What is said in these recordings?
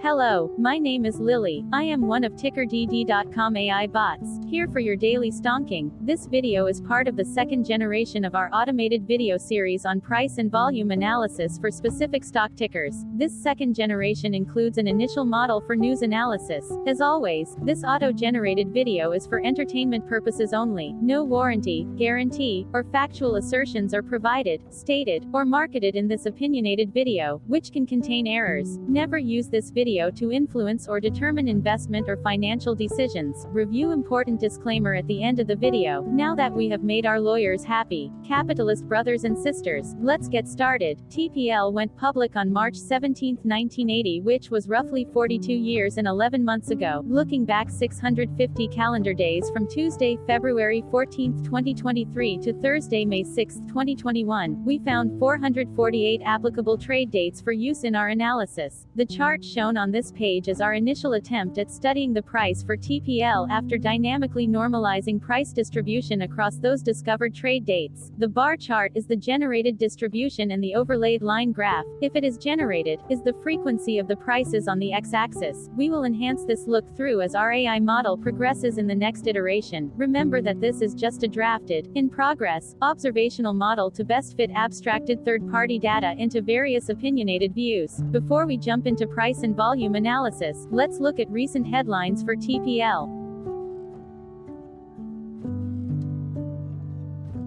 Hello, my name is Lily. I am one of TickerDD.com AI bots, here for your daily stonking. This video is part of the second generation of our automated video series on price and volume analysis for specific stock tickers. This second generation includes an initial model for news analysis. As always, this auto-generated video is for entertainment purposes only. No warranty, guarantee, or factual assertions are provided, stated, or marketed in this opinionated video, which can contain errors. Never use this video to influence or determine investment or financial decisions. Review important disclaimer at the end of the video. Now that we have made our lawyers happy, capitalist brothers and sisters, let's get started. TPL went public on March 17, 1980, which was roughly 42 years and 11 months ago. Looking back 650 calendar days from Tuesday, February 14, 2023 to Thursday, May 6, 2021, we found 448 applicable trade dates for use in our analysis. The chart shown on this page is our initial attempt at studying the price for TPL after dynamically normalizing price distribution across those discovered trade dates. The bar chart is the generated distribution and the overlaid line graph, if it is generated, is the frequency of the prices on the x-axis. We will enhance this look through as our AI model progresses in the next iteration. Remember that this is just a drafted, in progress, observational model to best fit abstracted third-party data into various opinionated views. Before we jump into price and volume analysis, let's look at recent headlines for TPL.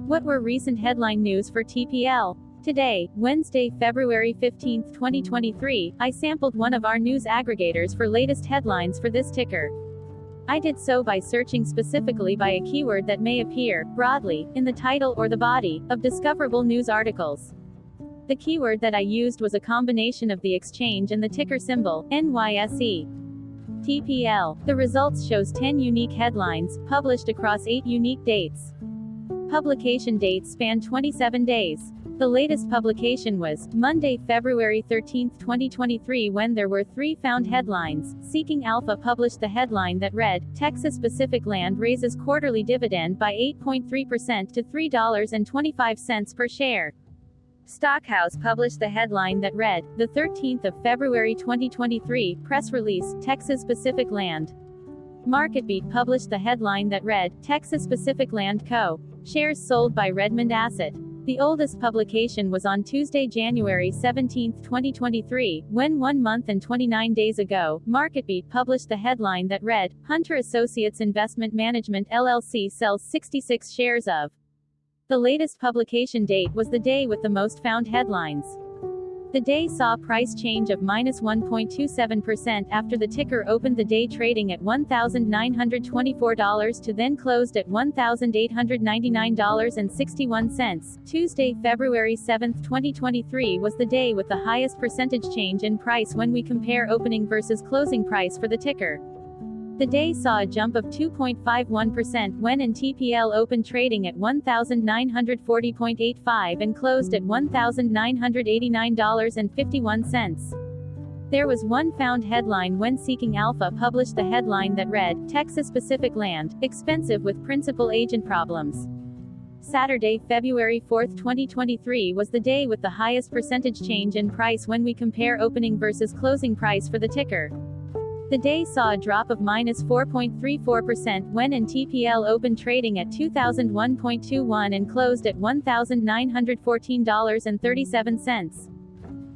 What were recent headline news for TPL? Today, Wednesday, February 15, 2023, I sampled one of our news aggregators for latest headlines for this ticker. I did so by searching specifically by a keyword that may appear, broadly, in the title or the body, of discoverable news articles. The keyword that I used was a combination of the exchange and the ticker symbol, NYSE. TPL. The results shows 10 unique headlines, published across 8 unique dates. Publication dates span 27 days. The latest publication was Monday, February 13, 2023, when there were 3 found headlines. Seeking Alpha published the headline that read, Texas Pacific Land raises quarterly dividend by 8.3% to $3.25 per share. Stockhouse published the headline that read, the 13th of February 2023, press release, Texas Pacific Land. MarketBeat published the headline that read, Texas Pacific Land Co. Shares sold by Redmond Asset. The oldest publication was on Tuesday, January 17, 2023, when 1 month and 29 days ago, MarketBeat published the headline that read, Hunter Associates Investment Management LLC sells 66 shares of. The latest publication date was the day with the most found headlines. The day saw price change of -1.27% after the ticker opened the day trading at $1,924 to then closed at $1,899.61. Tuesday, February 7, 2023 was the day with the highest percentage change in price when we compare opening versus closing price for the ticker. The day saw a jump of 2.51% when TPL opened trading at $1,940.85 and closed at $1,989.51. There was one found headline when Seeking Alpha published the headline that read, Texas Pacific Land, expensive with principal agent problems. Saturday, February 4, 2023 was the day with the highest percentage change in price when we compare opening versus closing price for the ticker. The day saw a drop of -4.34% when TPL opened trading at $2,001.21 and closed at $1,914.37.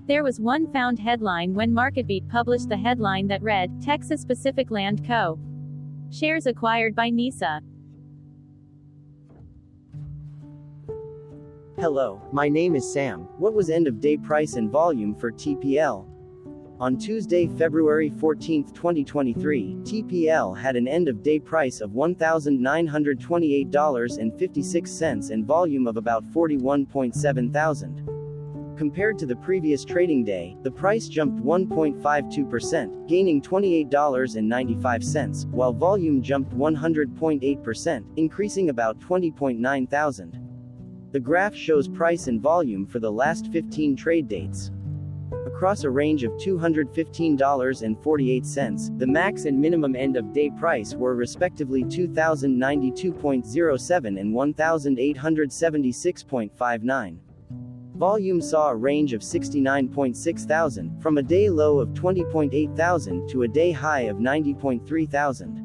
There was one found headline when MarketBeat published the headline that read, Texas Pacific Land Co. Shares acquired by NISA. Hello, my name is Sam. What was end-of-day price and volume for TPL? On Tuesday, February 14, 2023, TPL had an end-of-day price of $1,928.56 and volume of about 41.7 thousand. Compared to the previous trading day, the price jumped 1.52%, gaining $28.95, while volume jumped 100.8%, increasing about 20.9 thousand. The graph shows price and volume for the last 15 trade dates. Across a range of $215.48, the max and minimum end-of-day price were respectively $2,092.07 and $1,876.59. Volume saw a range of 69.6 thousand, from a day low of 20.8 thousand to a day high of 90.3 thousand.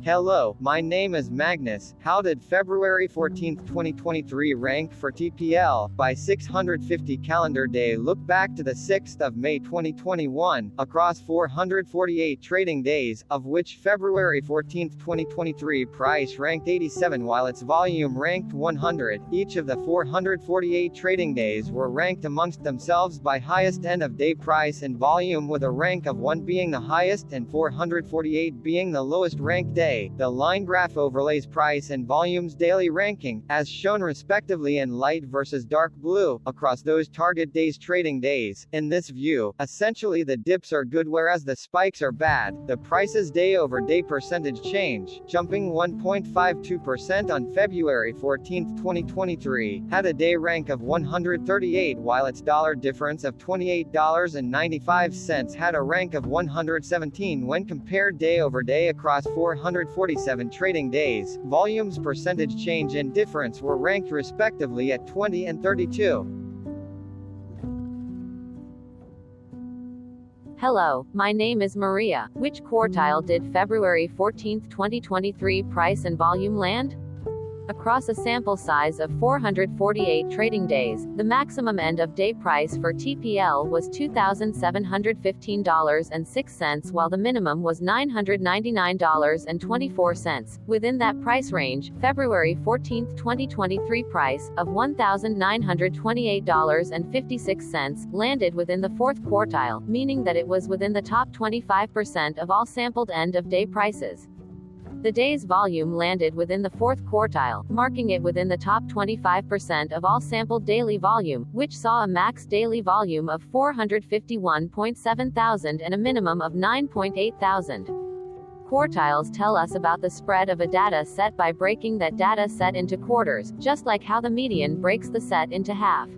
Hello, my name is Magnus. How did February 14, 2023 rank for TPL? By 650 calendar day. Look back to the 6th of May 2021, across 448 trading days, of which February 14, 2023 price ranked 87 while its volume ranked 100. Each of the 448 trading days were ranked amongst themselves by highest end of day price and volume, with a rank of 1 being the highest and 448 being the lowest ranked day. The line graph overlays price and volume's daily ranking, as shown respectively in light versus dark blue, across those target days trading days. In this view, essentially the dips are good whereas the spikes are bad. The price's day-over-day percentage change, jumping 1.52% on February 14, 2023, had a day rank of 138 while its dollar difference of $28.95 had a rank of 117 when compared day-over-day across 447 trading days. Volume's percentage change and difference were ranked respectively at 20 and 32. Hello, my name is Maria. Which quartile did February 14, 2023 price and volume land? Across a sample size of 448 trading days, the maximum end-of-day price for TPL was $2,715.06 while the minimum was $999.24. Within that price range, February 14, 2023 price, of $1,928.56, landed within the fourth quartile, meaning that it was within the top 25% of all sampled end-of-day prices. The day's volume landed within the fourth quartile, marking it within the top 25% of all sampled daily volume, which saw a max daily volume of 451.7 thousand and a minimum of 9.8 thousand. Quartiles tell us about the spread of a data set by breaking that data set into quarters, just like how the median breaks the set into half.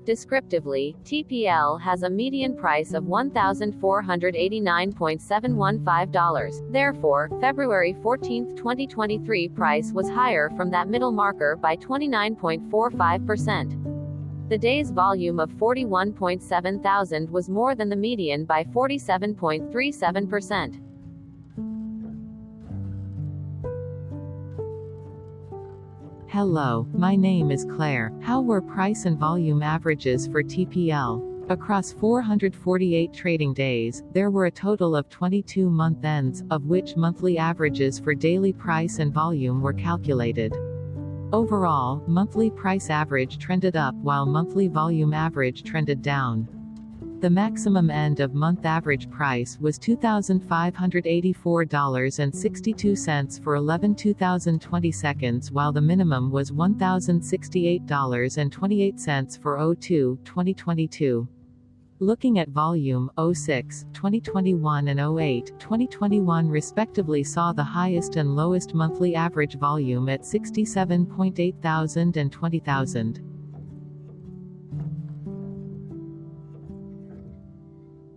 Descriptively, TPL has a median price of $1,489.715. Therefore, February 14, 2023 price was higher from that middle marker by 29.45%. The day's volume of 41.7 thousand was more than the median by 47.37%. Hello, my name is Claire. How were price and volume averages for TPL? Across 448 trading days, there were a total of 22 month ends, of which monthly averages for daily price and volume were calculated. Overall, monthly price average trended up while monthly volume average trended down. The maximum end-of-month average price was $2,584.62 for 11/2020 seconds, while the minimum was $1,068.28 for 02/2022. Looking at volume, 06, 2021 and 08, 2021 respectively saw the highest and lowest monthly average volume at 67.8 thousand and 20,000.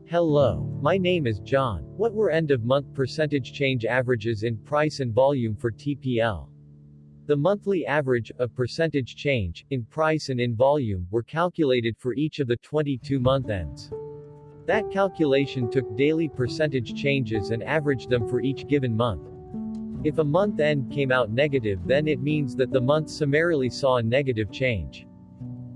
Hello, my name is John. What were end-of-month percentage change averages in price and volume for TPL? The monthly average of percentage change, in price and in volume, were calculated for each of the 22 month ends. That calculation took daily percentage changes and averaged them for each given month. If a month end came out negative, then it means that the month summarily saw a negative change.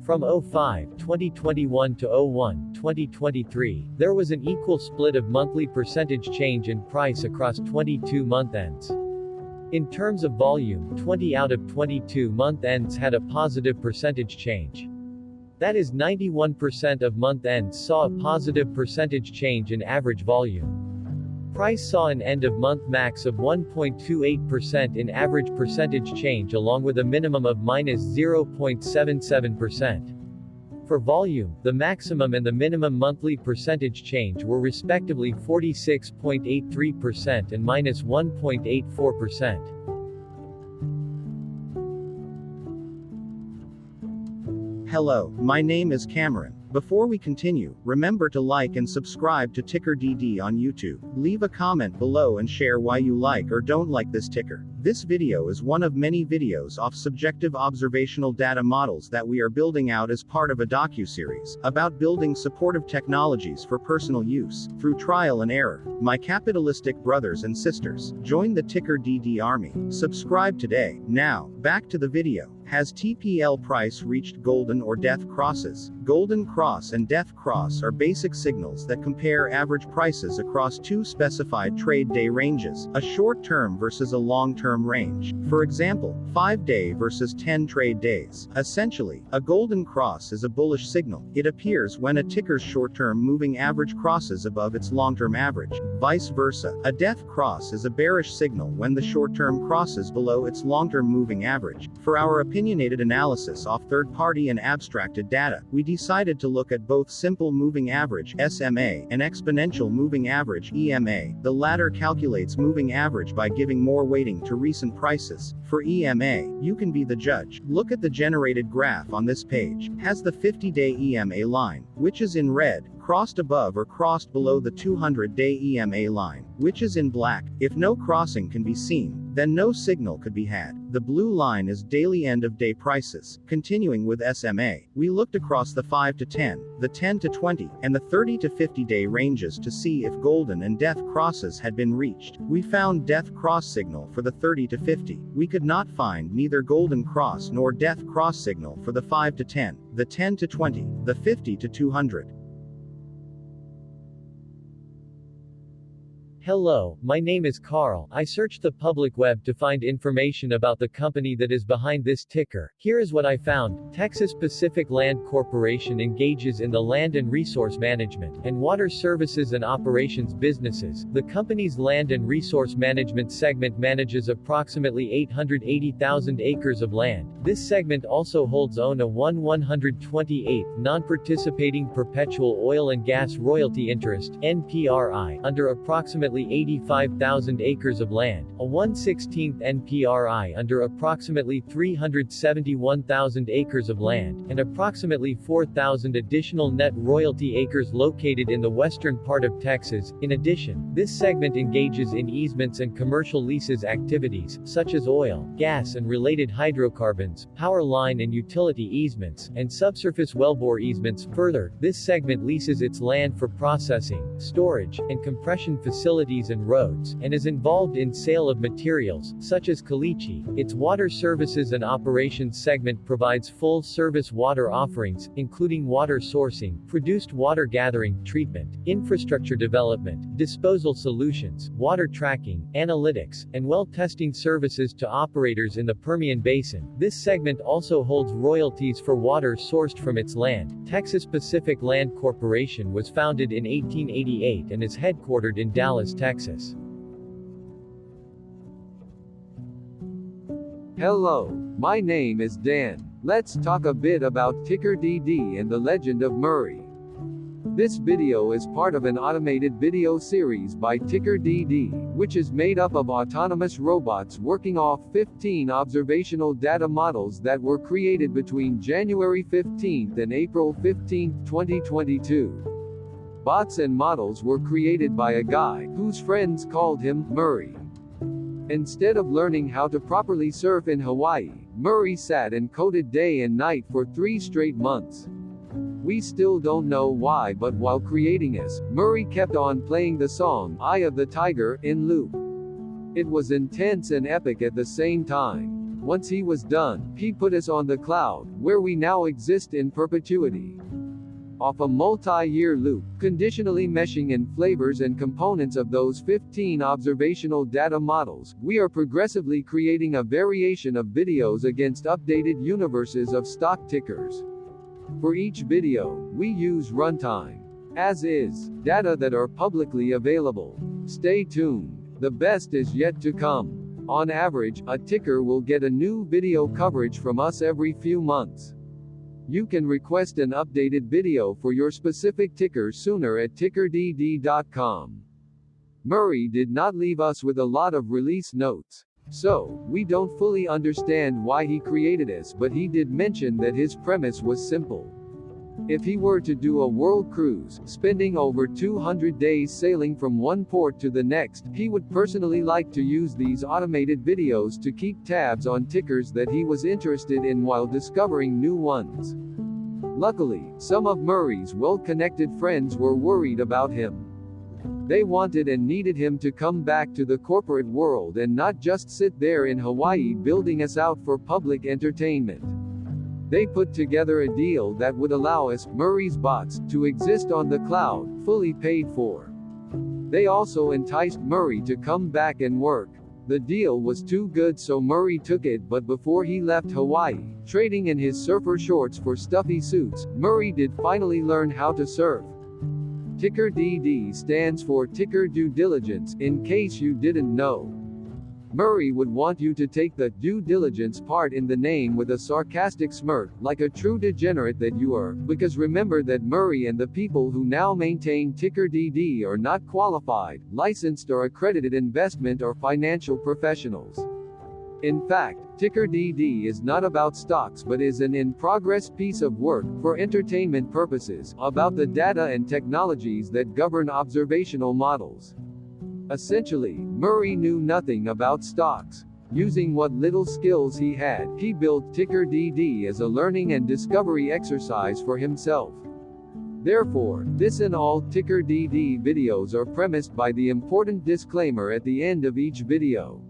From 05/2021 to 01/2023, there was an equal split of monthly percentage change in price across 22 month ends. In terms of volume, 20 out of 22 month ends had a positive percentage change. That is, 91% of month ends saw a positive percentage change in average volume. Price saw an end-of-month max of 1.28% in average percentage change, along with a minimum of -0.77%. For volume, the maximum and the minimum monthly percentage change were respectively 46.83% and -1.84%. Hello, my name is Cameron. Before we continue, remember to like and subscribe to TickerDD on YouTube. Leave a comment below and share why you like or don't like this ticker. This video is one of many videos off subjective observational data models that we are building out as part of a docu-series about building supportive technologies for personal use through trial and error. My capitalistic brothers and sisters, join the TickerDD army. Subscribe today. Now, back to the video. Has TPL price reached golden or death crosses? Golden cross and death cross are basic signals that compare average prices across two specified trade day ranges, a short-term versus a long-term range. For example, 5-day versus 10 trade days. Essentially, a golden cross is a bullish signal. It appears when a ticker's short-term moving average crosses above its long-term average. Vice versa, a death cross is a bearish signal when the short-term crosses below its long-term moving average. For our opinionated analysis off third-party and abstracted data, we decided to look at both simple moving average (SMA) and exponential moving average (EMA). The latter calculates moving average by giving more weighting to recent prices. For EMA, you can be the judge. Look at the generated graph on this page. Has the 50-day EMA line, which is in red, crossed above or crossed below the 200-day EMA line, which is in black? If no crossing can be seen, then no signal could be had. The blue line is daily end-of-day prices. Continuing with SMA, we looked across the 5 to 10, the 10 to 20, and the 30 to 50-day ranges to see if golden and death crosses had been reached. We found death cross signal for the 30 to 50. We could not find neither golden cross nor death cross signal for the 5 to 10, the 10 to 20, the 50 to 200. Hello, my name is Carl. I searched the public web to find information about the company that is behind this ticker. Here is what I found. Texas Pacific Land Corporation engages in the land and resource management and water services and operations businesses. The company's land and resource management segment manages approximately 880,000 acres of land. This segment also holds own a 1/128th non-participating perpetual oil and gas royalty interest (NPRI) under approximately 85,000 acres of land, a 1/16th NPRI under approximately 371,000 acres of land, and approximately 4,000 additional net royalty acres located in the western part of Texas. In addition, this segment engages in easements and commercial leases activities, such as oil, gas and related hydrocarbons, power line and utility easements, and subsurface wellbore easements. Further, this segment leases its land for processing, storage, and compression facilities and roads, and is involved in sale of materials, such as caliche. Its water services and operations segment provides full-service water offerings, including water sourcing, produced water gathering, treatment, infrastructure development, disposal solutions, water tracking, analytics, and well testing services to operators in the Permian Basin. This segment also holds royalties for water sourced from its land. Texas Pacific Land Corporation was founded in 1888 and is headquartered in Dallas, Texas. Hello, my name is Dan. Let's talk a bit about TickerDD and the legend of Murray. This video is part of an automated video series by TickerDD, which is made up of autonomous robots working off 15 observational data models that were created between January 15th and April 15th, 2022. Bots and models were created by a guy whose friends called him Murray. Instead of learning how to properly surf in Hawaii, Murray sat and coded day and night for 3 straight months. We still don't know why, but while creating this, Murray kept on playing the song Eye of the Tiger in loop. It was intense and epic at the same time. Once he was done, he put us on the cloud, where we now exist in perpetuity. Off a multi-year loop, conditionally meshing in flavors and components of those 15 observational data models, we are progressively creating a variation of videos against updated universes of stock tickers. For each video, we use runtime, as is, data that are publicly available. Stay tuned. The best is yet to come. On average, a ticker will get a new video coverage from us every few months. You can request an updated video for your specific ticker sooner at TickerDD.com. Murray did not leave us with a lot of release notes, so we don't fully understand why he created us, but he did mention that his premise was simple. If he were to do a world cruise, spending over 200 days sailing from one port to the next, he would personally like to use these automated videos to keep tabs on tickers that he was interested in while discovering new ones. Luckily, some of Murray's well-connected friends were worried about him. They wanted and needed him to come back to the corporate world and not just sit there in Hawaii building us out for public entertainment. They put together a deal that would allow us, Murray's bots, to exist on the cloud, fully paid for. They also enticed Murray to come back and work. The deal was too good, so Murray took it, but before he left Hawaii, trading in his surfer shorts for stuffy suits, Murray did finally learn how to surf. TickerDD stands for Ticker Due Diligence, in case you didn't know. Murray would want you to take the due diligence part in the name with a sarcastic smirk, like a true degenerate that you are, because remember that Murray and the people who now maintain TickerDD are not qualified, licensed or accredited investment or financial professionals. In fact, TickerDD is not about stocks but is an in-progress piece of work, for entertainment purposes, about the data and technologies that govern observational models. Essentially, Murray knew nothing about stocks. Using what little skills he had, he built TickerDD as a learning and discovery exercise for himself. Therefore, this and all TickerDD videos are premised by the important disclaimer at the end of each video.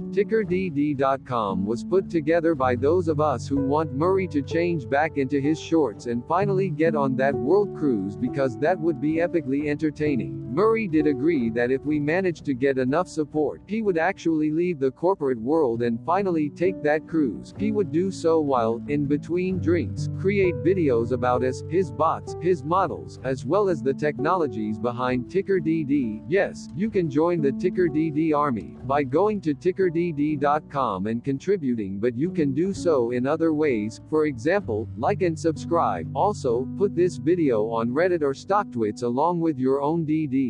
TickerDD.com was put together by those of us who want Murray to change back into his shorts and finally get on that world cruise, because that would be epically entertaining. Murray did agree that if we managed to get enough support, he would actually leave the corporate world and finally take that cruise. He would do so while, in between drinks, create videos about us, his bots, his models, as well as the technologies behind TickerDD. Yes, you can join the TickerDD army by going to TickerDD.com and contributing, but you can do so in other ways, for example, like and subscribe. Also, put this video on Reddit or StockTwits along with your own DD.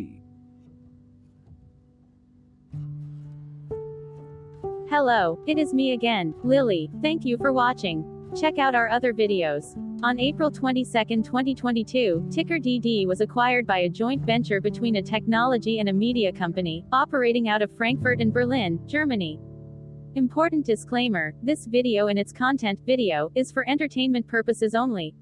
Hello, it is me again, Lily. Thank you for watching. Check out our other videos. On April 22, 2022, TickerDD was acquired by a joint venture between a technology and a media company, operating out of Frankfurt and Berlin, Germany. Important disclaimer, this video and its content video is for entertainment purposes only.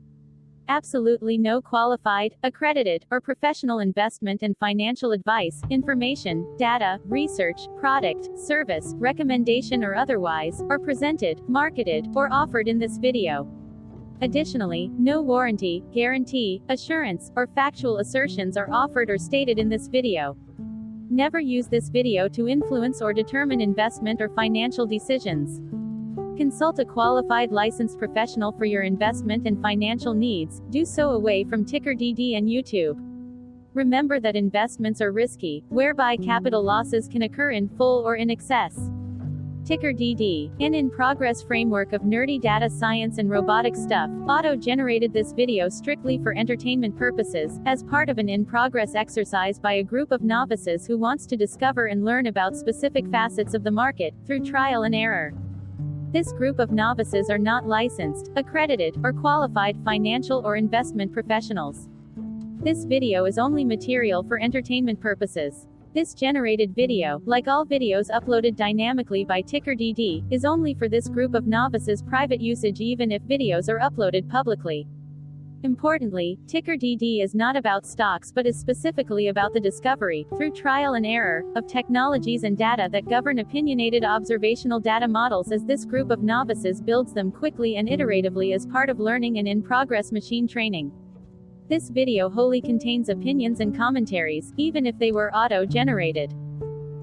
Absolutely no qualified, accredited, or professional investment and financial advice, information, data, research, product, service, recommendation or otherwise, are presented, marketed, or offered in this video. Additionally, no warranty, guarantee, assurance, or factual assertions are offered or stated in this video. Never use this video to influence or determine investment or financial decisions. Consult a qualified licensed professional for your investment and financial needs. Do so away from TickerDD and YouTube. Remember that investments are risky, whereby capital losses can occur in full or in excess. TickerDD, an in-progress framework of nerdy data science and robotic stuff, auto-generated this video strictly for entertainment purposes, as part of an in-progress exercise by a group of novices who wants to discover and learn about specific facets of the market, through trial and error. This group of novices are not licensed, accredited, or qualified financial or investment professionals. This video is only material for entertainment purposes. This generated video, like all videos uploaded dynamically by TickerDD, is only for this group of novices' private usage even if videos are uploaded publicly. Importantly, TickerDD is not about stocks but is specifically about the discovery, through trial and error, of technologies and data that govern opinionated observational data models as this group of novices builds them quickly and iteratively as part of learning and in-progress machine training. This video wholly contains opinions and commentaries, even if they were auto-generated.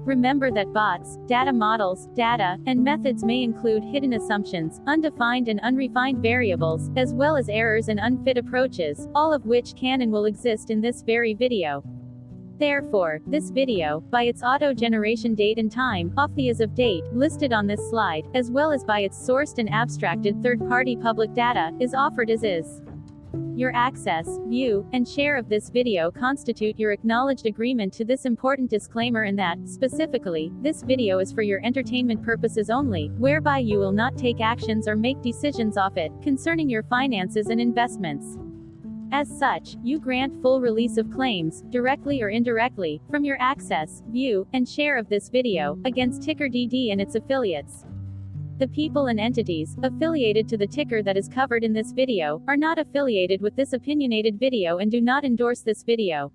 Remember that bots, data models, data, and methods may include hidden assumptions, undefined and unrefined variables, as well as errors and unfit approaches, all of which can and will exist in this very video. Therefore, this video, by its auto-generation date and time, off the as of date, listed on this slide, as well as by its sourced and abstracted third-party public data, is offered as is. Your access, view, and share of this video constitute your acknowledged agreement to this important disclaimer and that, specifically, this video is for your entertainment purposes only, whereby you will not take actions or make decisions off it, concerning your finances and investments. As such, you grant full release of claims, directly or indirectly, from your access, view, and share of this video, against TickerDD and its affiliates. The people and entities affiliated to the ticker that is covered in this video are not affiliated with this opinionated video and do not endorse this video.